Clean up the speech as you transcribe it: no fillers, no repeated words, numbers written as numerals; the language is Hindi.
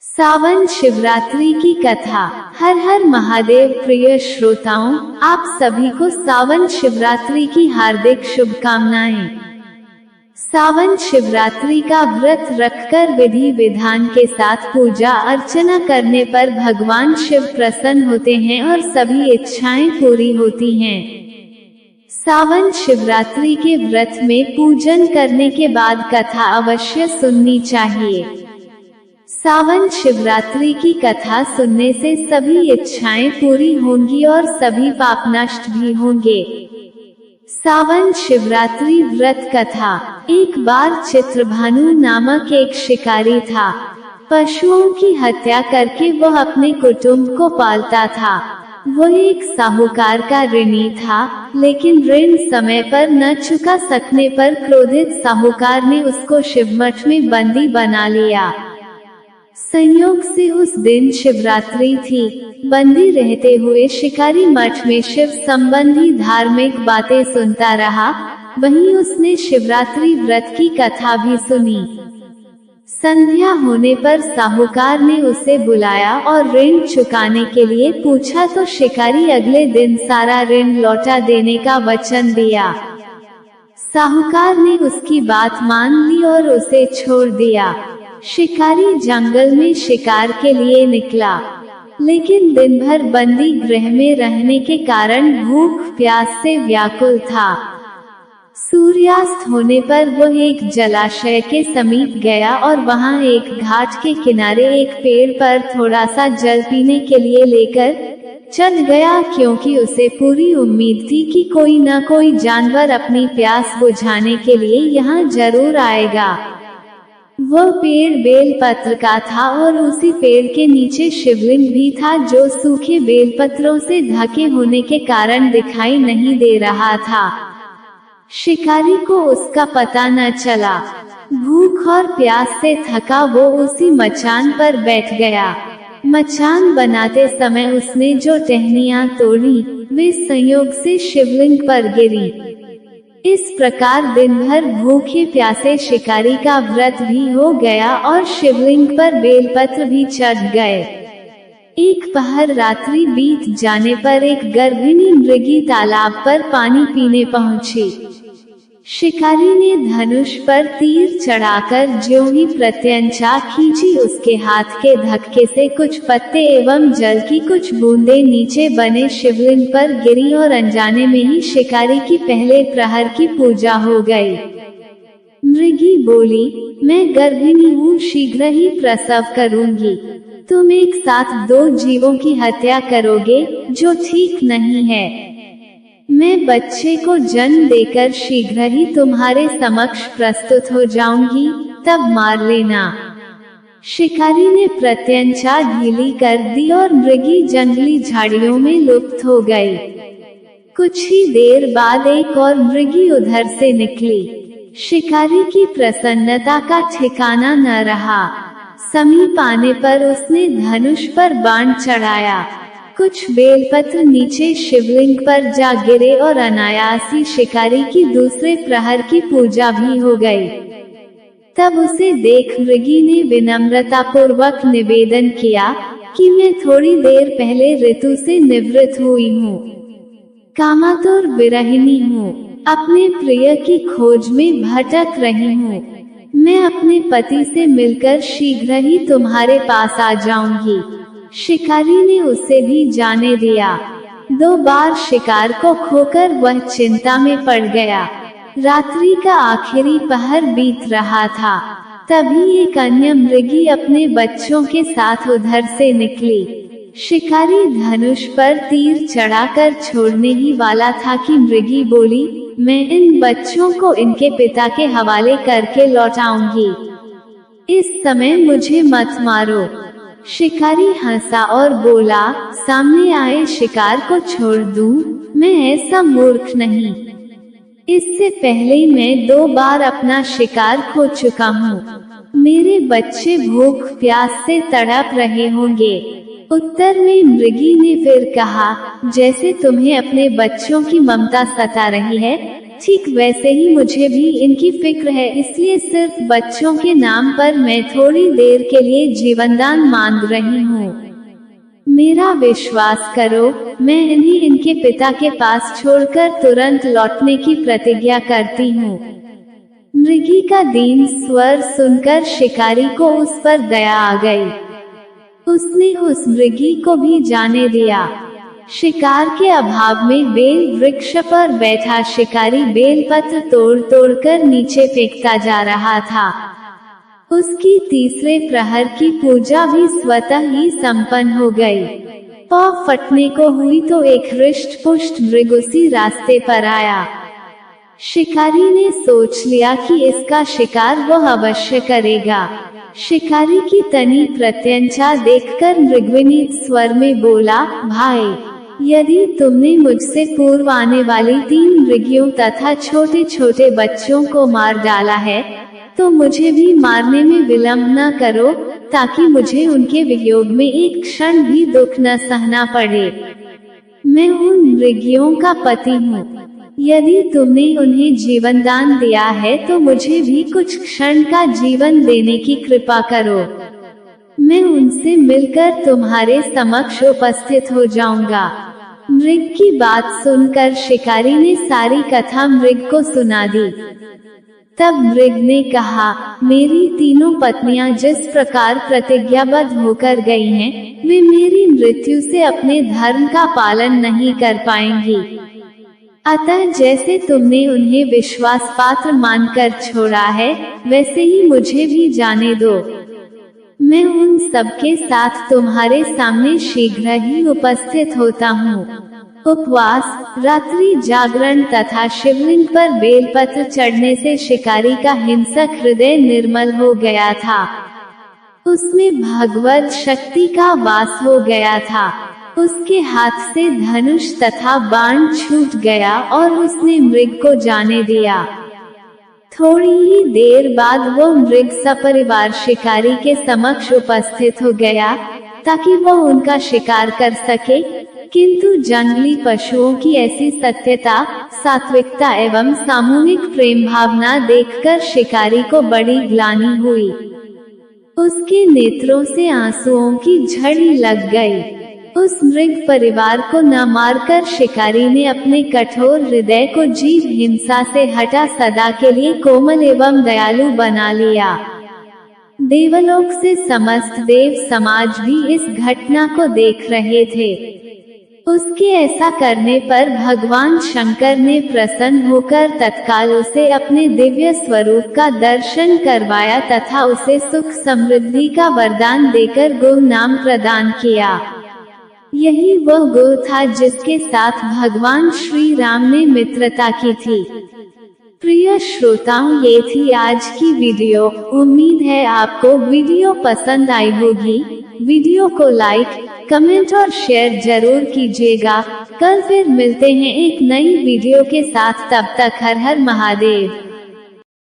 सावन शिवरात्रि की कथा। हर हर महादेव। प्रिय श्रोताओं, आप सभी को सावन शिवरात्रि की हार्दिक शुभकामनाएं। सावन शिवरात्रि का व्रत रखकर विधि विधान के साथ पूजा अर्चना करने पर भगवान शिव प्रसन्न होते हैं और सभी इच्छाएं पूरी होती हैं। सावन शिवरात्रि के व्रत में पूजन करने के बाद कथा अवश्य सुननी चाहिए। सावन शिवरात्रि की कथा सुनने से सभी इच्छाएं पूरी होंगी और सभी पाप नष्ट भी होंगे। सावन शिवरात्रि व्रत कथा। एक बार चित्रभानु नामक एक शिकारी था। पशुओं की हत्या करके वह अपने कुटुंब को पालता था। वह एक साहूकार का ऋणी था, लेकिन ऋण समय पर न चुका सकने पर क्रोधित साहूकार ने उसको शिवमठ में बंदी बना लिया। संयोग से उस दिन शिवरात्रि थी। बंदी रहते हुए शिकारी मठ में शिव संबंधी धार्मिक बातें सुनता रहा। वहीं उसने शिवरात्रि व्रत की कथा भी सुनी। संध्या होने पर साहूकार ने उसे बुलाया और ऋण चुकाने के लिए पूछा तो शिकारी अगले दिन सारा ऋण लौटा देने का वचन दिया। साहूकार ने उसकी बात मान ली और उसे छोड़ दिया। शिकारी जंगल में शिकार के लिए निकला, लेकिन दिन भर बंदी गृह में रहने के कारण भूख प्यास से व्याकुल था। सूर्यास्त होने पर वह एक जलाशय के समीप गया और वहां एक घाट के किनारे एक पेड़ पर थोड़ा सा जल पीने के लिए लेकर चल गया, क्योंकि उसे पूरी उम्मीद थी कि कोई न कोई जानवर अपनी प्यास बुझाने के लिए यहाँ जरूर आएगा। वह पेड़ बेलपत्र का था और उसी पेड़ के नीचे शिवलिंग भी था, जो सूखे बेलपत्रों से ढके होने के कारण दिखाई नहीं दे रहा था। शिकारी को उसका पता न चला। भूख और प्यास से थका वो उसी मचान पर बैठ गया। मचान बनाते समय उसने जो टहनियां तोड़ी वे संयोग से शिवलिंग पर गिरी। इस प्रकार दिन भर भूखे प्यासे शिकारी का व्रत भी हो गया और शिवलिंग पर बेलपत्र भी चढ़ गए। एक पहर रात्रि बीत जाने पर एक गर्भिणी मृगी तालाब पर पानी पीने पहुंची। शिकारी ने धनुष पर तीर चढ़ाकर ज्यों ही प्रत्यंचा खींची, उसके हाथ के धक्के से कुछ पत्ते एवं जल की कुछ बूंदें नीचे बने शिवलिंग पर गिरी और अनजाने में ही शिकारी की पहले प्रहर की पूजा हो गई। मृगी बोली, मैं गर्भिणी हूँ, शीघ्र ही प्रसव करूंगी। तुम एक साथ दो जीवों की हत्या करोगे, जो ठीक नहीं है। मैं बच्चे को जन्म देकर शीघ्र ही तुम्हारे समक्ष प्रस्तुत हो जाऊंगी, तब मार लेना। शिकारी ने प्रत्यंचा ढीली कर दी और मृगी जंगली झाड़ियों में लुप्त हो गई। कुछ ही देर बाद एक और मृगी उधर से निकली। शिकारी की प्रसन्नता का ठिकाना न रहा। समीप आने पर उसने धनुष पर बाण चढ़ाया। कुछ बेलपत्र नीचे शिवलिंग पर जा गिरे और अनायासी शिकारी की दूसरे प्रहर की पूजा भी हो गई। तब उसे देख मृगी ने विनम्रता पूर्वक निवेदन किया कि मैं थोड़ी देर पहले ऋतु से निवृत्त हुई हूँ, कामातुर विरहिणी हूँ, अपने प्रिय की खोज में भटक रही हूँ। मैं अपने पति से मिलकर शीघ्र ही तुम्हारे पास आ जाऊंगी। शिकारी ने उसे भी जाने दिया। 2 बार शिकार को खोकर वह चिंता में पड़ गया। रात्रि का आखिरी पहर बीत रहा था। तभी एक अन्य मृगी अपने बच्चों के साथ उधर से निकली। शिकारी धनुष पर तीर चढ़ाकर छोड़ने ही वाला था कि मृगी बोली, मैं इन बच्चों को इनके पिता के हवाले करके लौटाऊंगी। इस समय मुझे मत मारो। शिकारी हंसा और बोला, सामने आए शिकार को छोड़ दूं? मैं ऐसा मूर्ख नहीं। इससे पहले मैं 2 बार अपना शिकार खो चुका हूँ। मेरे बच्चे भूख प्यास से तड़प रहे होंगे। उत्तर में मृगी ने फिर कहा, जैसे तुम्हें अपने बच्चों की ममता सता रही है, ठीक वैसे ही मुझे भी इनकी फिक्र है, इसलिए सिर्फ बच्चों के नाम पर मैं थोड़ी देर के लिए जीवनदान मांग रही हूँ। मेरा विश्वास करो, मैं इन्हें इनके पिता के पास छोड़कर तुरंत लौटने की प्रतिज्ञा करती हूँ। मृगी का दीन स्वर सुनकर शिकारी को उस पर दया आ गई। उसने उस मृगी को भी जाने दिया। शिकार के अभाव में बेल वृक्ष पर बैठा शिकारी बेलपत्र तोड़ तोड़कर नीचे फेंकता जा रहा था। उसकी तीसरे प्रहर की पूजा भी स्वतः ही संपन्न हो गई। पाँव फटने को हुई तो एक हृष्ट पुष्ट मृग उसी रास्ते पर आया। शिकारी ने सोच लिया कि इसका शिकार वह अवश्य करेगा। शिकारी की तनी प्रत्यंचा देखकर मृगविनीत स्वर में बोला, भाई, यदि तुमने मुझसे पूर्व आने वाली 3 मृगियों तथा छोटे छोटे बच्चों को मार डाला है, तो मुझे भी मारने में विलंब न करो, ताकि मुझे उनके वियोग में एक क्षण भी दुख न सहना पड़े। मैं उन मृगियों का पति हूँ। यदि तुमने उन्हें जीवनदान दिया है तो मुझे भी कुछ क्षण का जीवन देने की कृपा करो। मैं उनसे मिलकर तुम्हारे समक्ष उपस्थित हो जाऊंगा। मृग की बात सुनकर शिकारी ने सारी कथा मृग को सुना दी। तब मृग ने कहा, मेरी तीनों पत्नियां जिस प्रकार प्रतिज्ञाबद्ध होकर गई हैं, वे मेरी मृत्यु से अपने धर्म का पालन नहीं कर पाएंगी। अतः जैसे तुमने उन्हें विश्वास पात्र मानकर छोड़ा है, वैसे ही मुझे भी जाने दो। मैं उन सबके साथ तुम्हारे सामने शीघ्र ही उपस्थित होता हूँ। उपवास, रात्रि जागरण तथा शिवलिंग पर बेलपत्र चढ़ने से शिकारी का हिंसक हृदय निर्मल हो गया था। उसमें भगवत शक्ति का वास हो गया था। उसके हाथ से धनुष तथा बाण छूट गया और उसने मृग को जाने दिया। थोड़ी ही देर बाद वो मृग सपरिवार शिकारी के समक्ष उपस्थित हो गया, ताकि वह उनका शिकार कर सके। किंतु जंगली पशुओं की ऐसी सत्यता, सात्विकता एवं सामूहिक प्रेम भावना देखकर शिकारी को बड़ी ग्लानि हुई। उसके नेत्रों से आंसुओं की झड़ी लग गई। उस मृग परिवार को न मारकर शिकारी ने अपने कठोर हृदय को जीव हिंसा से हटा सदा के लिए कोमल एवं दयालु बना लिया। देवलोक से समस्त देव समाज भी इस घटना को देख रहे थे। उसके ऐसा करने पर भगवान शंकर ने प्रसन्न होकर तत्काल उसे अपने दिव्य स्वरूप का दर्शन करवाया तथा उसे सुख समृद्धि का वरदान देकर गो नाम प्रदान किया। यही वह गो था जिसके साथ भगवान श्री राम ने मित्रता की थी। प्रिय श्रोताओं, ये थी आज की वीडियो। उम्मीद है आपको वीडियो पसंद आई होगी। वीडियो को लाइक, कमेंट और शेयर जरूर कीजिएगा। कल फिर मिलते हैं एक नई वीडियो के साथ। तब तक हर हर महादेव।